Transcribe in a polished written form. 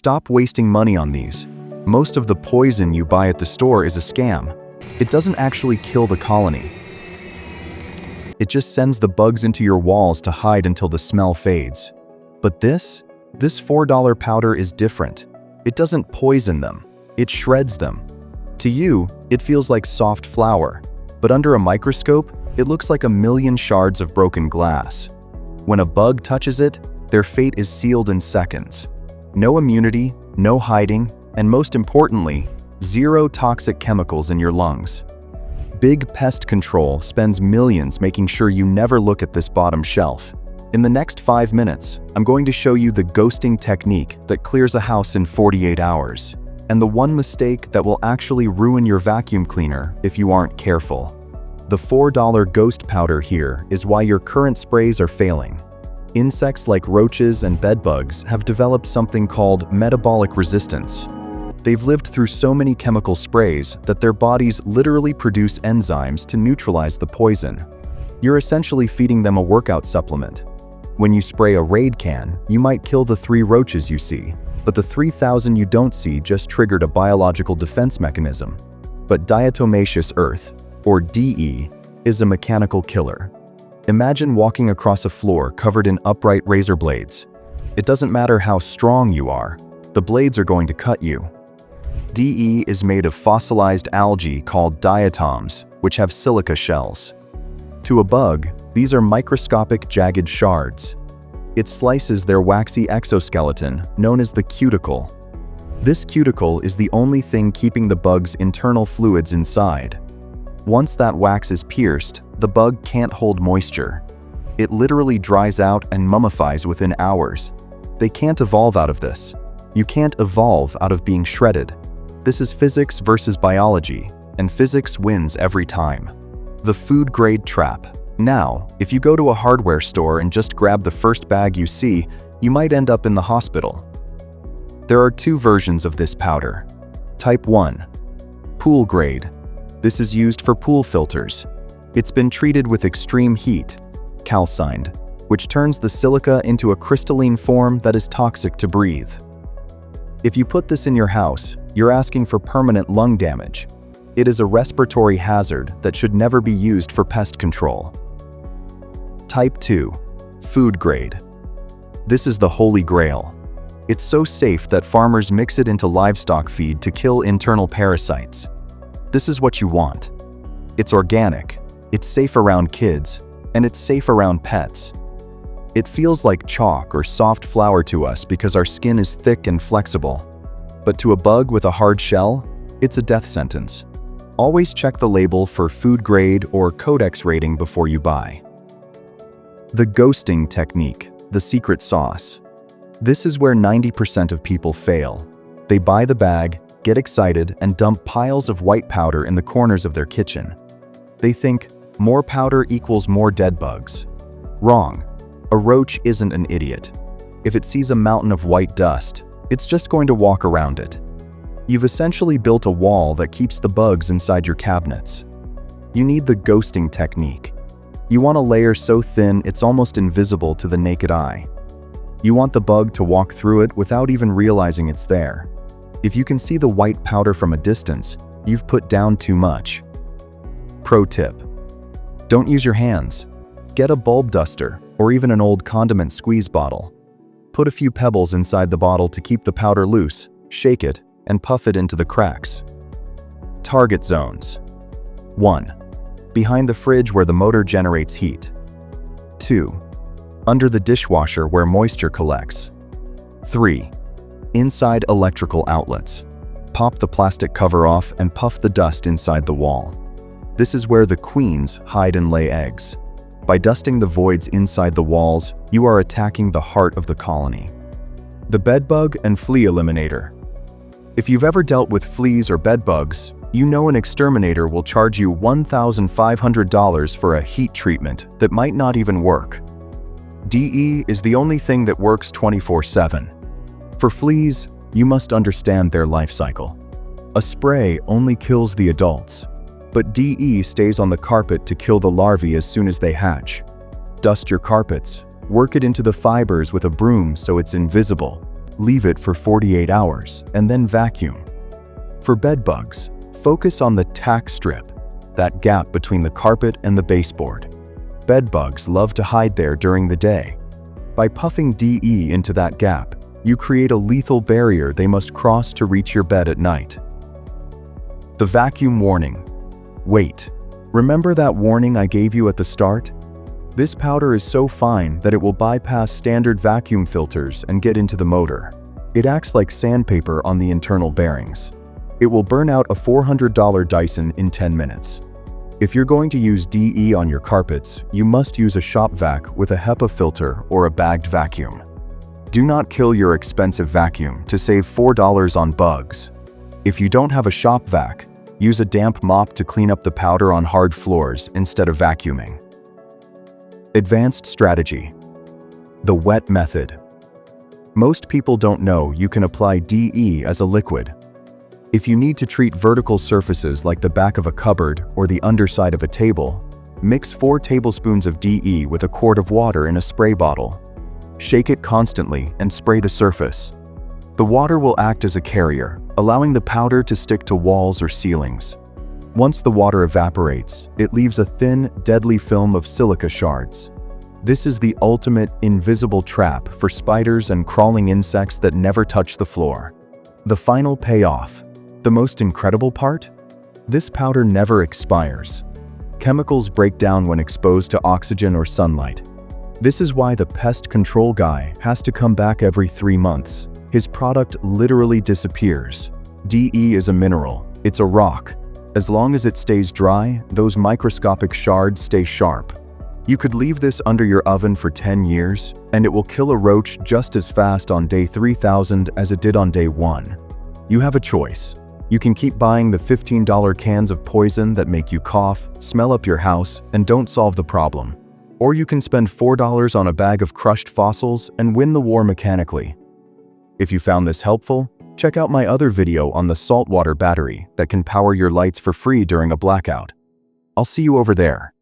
Stop wasting money on these. Most of the poison you buy at the store is a scam. It doesn't actually kill the colony. It just sends the bugs into your walls to hide until the smell fades. But this $4 powder is different. It doesn't poison them, it shreds them. To you, it feels like soft flour, but under a microscope, it looks like a million shards of broken glass. When a bug touches it, their fate is sealed in seconds. No immunity, no hiding, and most importantly, zero toxic chemicals in your lungs. Big Pest Control spends millions making sure you never look at this bottom shelf. In the next 5 minutes, I'm going to show you the ghosting technique that clears a house in 48 hours, and the one mistake that will actually ruin your vacuum cleaner if you aren't careful. The $4 ghost powder here is why your current sprays are failing. Insects like roaches and bedbugs have developed something called metabolic resistance. They've lived through so many chemical sprays that their bodies literally produce enzymes to neutralize the poison. You're essentially feeding them a workout supplement. When you spray a Raid can, you might kill the 3 roaches you see, but the 3,000 you don't see just triggered a biological defense mechanism. But Diatomaceous Earth, or DE, is a mechanical killer. Imagine walking across a floor covered in upright razor blades. It doesn't matter how strong you are, the blades are going to cut you. DE is made of fossilized algae called diatoms, which have silica shells. To a bug, these are microscopic jagged shards. It slices their waxy exoskeleton, known as the cuticle. This cuticle is the only thing keeping the bug's internal fluids inside. Once that wax is pierced, the bug can't hold moisture. It literally dries out and mummifies within hours. They can't evolve out of this. You can't evolve out of being shredded. This is physics versus biology, and physics wins every time. The food-grade trap. Now, if you go to a hardware store and just grab the first bag you see, you might end up in the hospital. There are 2 versions of this powder. Type 1. Pool grade. This is used for pool filters. It's been treated with extreme heat, calcined, which turns the silica into a crystalline form that is toxic to breathe. If you put this in your house, you're asking for permanent lung damage. It is a respiratory hazard that should never be used for pest control. Type 2. Food grade. This is the holy grail. It's so safe that farmers mix it into livestock feed to kill internal parasites. This is what you want. It's organic, it's safe around kids, and it's safe around pets. It feels like chalk or soft flour to us because our skin is thick and flexible. But to a bug with a hard shell, it's a death sentence. Always check the label for food grade or Codex rating before you buy. The ghosting technique, the secret sauce. This is where 90% of people fail. They buy the bag, get excited, and dump piles of white powder in the corners of their kitchen. They think, more powder equals more dead bugs. Wrong. A roach isn't an idiot. If it sees a mountain of white dust, it's just going to walk around it. You've essentially built a wall that keeps the bugs inside your cabinets. You need the ghosting technique. You want a layer so thin it's almost invisible to the naked eye. You want the bug to walk through it without even realizing it's there. If you can see the white powder from a distance, you've put down too much. Pro tip: don't use your hands. Get a bulb duster or even an old condiment squeeze bottle. Put a few pebbles inside the bottle to keep the powder loose, shake it, and puff it into the cracks. Target zones. 1. Behind the fridge where the motor generates heat. 2. Under the dishwasher where moisture collects. 3. Inside electrical outlets. Pop the plastic cover off and puff the dust inside the wall. This is where the queens hide and lay eggs. By dusting the voids inside the walls, you are attacking the heart of the colony. The bedbug and flea eliminator. If you've ever dealt with fleas or bedbugs, you know an exterminator will charge you $1,500 for a heat treatment that might not even work. DE is the only thing that works 24/7. For fleas, you must understand their life cycle. A spray only kills the adults, but DE stays on the carpet to kill the larvae as soon as they hatch. Dust your carpets, work it into the fibers with a broom so it's invisible, Leave it for 48 hours and then vacuum. For bedbugs, focus on the tack strip, that gap between the carpet and the baseboard. Bedbugs love to hide there during the day. By puffing DE into that gap, you create a lethal barrier they must cross to reach your bed at night. The vacuum warning. Wait, remember that warning I gave you at the start? This powder is so fine that it will bypass standard vacuum filters and get into the motor. It acts like sandpaper on the internal bearings. It will burn out a $400 Dyson in 10 minutes. If you're going to use DE on your carpets, you must use a shop vac with a HEPA filter or a bagged vacuum. Do not kill your expensive vacuum to save $4 on bugs. If you don't have a shop vac, use a damp mop to clean up the powder on hard floors instead of vacuuming. Advanced strategy. The wet method. Most people don't know you can apply DE as a liquid. If you need to treat vertical surfaces like the back of a cupboard or the underside of a table, mix 4 tablespoons of DE with a quart of water in a spray bottle. Shake it constantly and spray the surface. The water will act as a carrier, allowing the powder to stick to walls or ceilings. Once the water evaporates, it leaves a thin, deadly film of silica shards. This is the ultimate invisible trap for spiders and crawling insects that never touch the floor. The final payoff. The most incredible part? This powder never expires. Chemicals break down when exposed to oxygen or sunlight. This is why the pest control guy has to come back every 3 months. His product literally disappears. DE is a mineral. It's a rock. As long as it stays dry, those microscopic shards stay sharp. You could leave this under your oven for 10 years, and it will kill a roach just as fast on day 3000 as it did on day 1. You have a choice. You can keep buying the $15 cans of poison that make you cough, smell up your house, and don't solve the problem. Or you can spend $4 on a bag of crushed fossils and win the war mechanically. If you found this helpful, check out my other video on the saltwater battery that can power your lights for free during a blackout. I'll see you over there.